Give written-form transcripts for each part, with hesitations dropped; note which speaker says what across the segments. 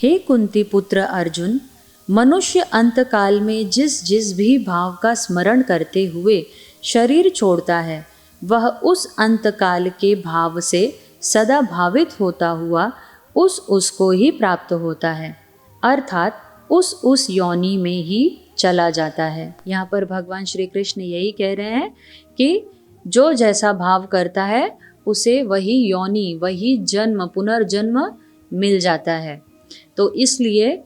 Speaker 1: हे कुंती पुत्र अर्जुन, मनुष्य अंतकाल में जिस जिस भी भाव का स्मरण करते हुए शरीर छोड़ता है, वह उस अंतकाल के भाव से सदा भावित होता हुआ उसको ही प्राप्त होता है, अर्थात उस योनि में ही चला जाता है। यहाँ पर भगवान श्री कृष्ण यही कह रहे हैं कि जो जैसा भाव करता है उसे वही योनि, वही जन्म, पुनर्जन्म मिल जाता है। तो इसलिए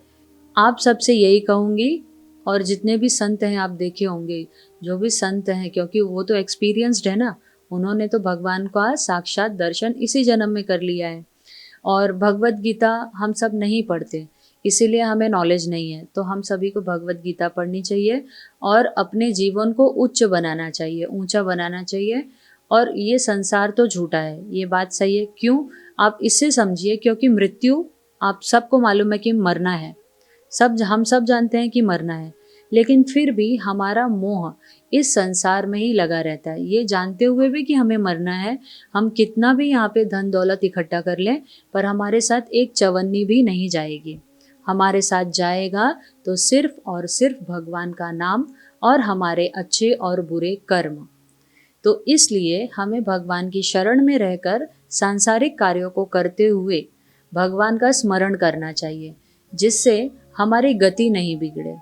Speaker 1: आप सबसे यही कहूँगी, और जितने भी संत हैं आप देखे होंगे, जो भी संत हैं, क्योंकि वो तो एक्सपीरियंस्ड है ना, उन्होंने तो भगवान का साक्षात दर्शन इसी जन्म में कर लिया है। और भगवत गीता हम सब नहीं पढ़ते, इसीलिए हमें नॉलेज नहीं है। तो हम सभी को भगवत गीता पढ़नी चाहिए और अपने जीवन को उच्च बनाना चाहिए, ऊंचा बनाना चाहिए। और ये संसार तो झूठा है, ये बात सही है। क्यों? आप इससे समझिए, क्योंकि मृत्यु आप सबको मालूम है कि मरना है, हम सब जानते हैं कि मरना है, लेकिन फिर भी हमारा मोह इस संसार में ही लगा रहता है। ये जानते हुए भी कि हमें मरना है, हम कितना भी यहाँ पे धन दौलत इकट्ठा कर लें, पर हमारे साथ एक चवन्नी भी नहीं जाएगी। हमारे साथ जाएगा तो सिर्फ और सिर्फ भगवान का नाम और हमारे अच्छे और बुरे कर्म। तो इसलिए हमें भगवान की शरण में रहकर सांसारिक कार्यों को करते हुए भगवान का स्मरण करना चाहिए, जिससे हमारी गति नहीं बिगड़े,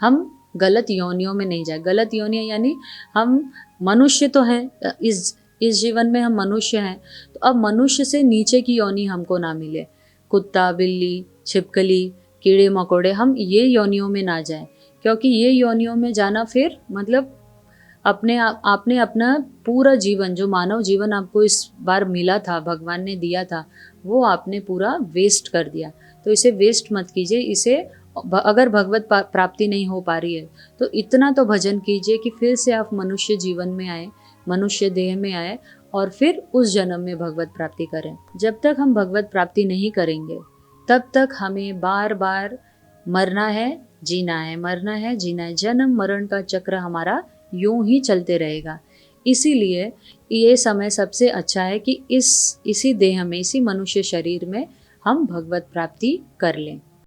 Speaker 1: हम गलत योनियों में नहीं जाए। गलत योनियाँ यानी हम मनुष्य तो हैं, इस जीवन में हम मनुष्य हैं, तो अब मनुष्य से नीचे की योनि हमको ना मिले। कुत्ता, बिल्ली, छिपकली, कीड़े मकोड़े, हम ये योनियों में ना जाएं, क्योंकि ये योनियों में जाना फिर मतलब आपने अपना पूरा जीवन, जो मानव जीवन आपको इस बार मिला था, भगवान ने दिया था, वो आपने पूरा वेस्ट कर दिया। तो इसे वेस्ट मत कीजिए। इसे अगर भगवत प्राप्ति नहीं हो पा रही है तो इतना तो भजन कीजिए कि फिर से आप मनुष्य जीवन में आए, मनुष्य देह में आए और फिर उस जन्म में भगवत प्राप्ति करें। जब तक हम भगवत प्राप्ति नहीं करेंगे तब तक हमें बार बार मरना है, जीना है, मरना है, जीना है। जन्म मरण का चक्र हमारा यूं ही चलते रहेगा। इसीलिए ये समय सबसे अच्छा है कि इसी देह में, इसी मनुष्य शरीर में हम भगवत प्राप्ति कर लें।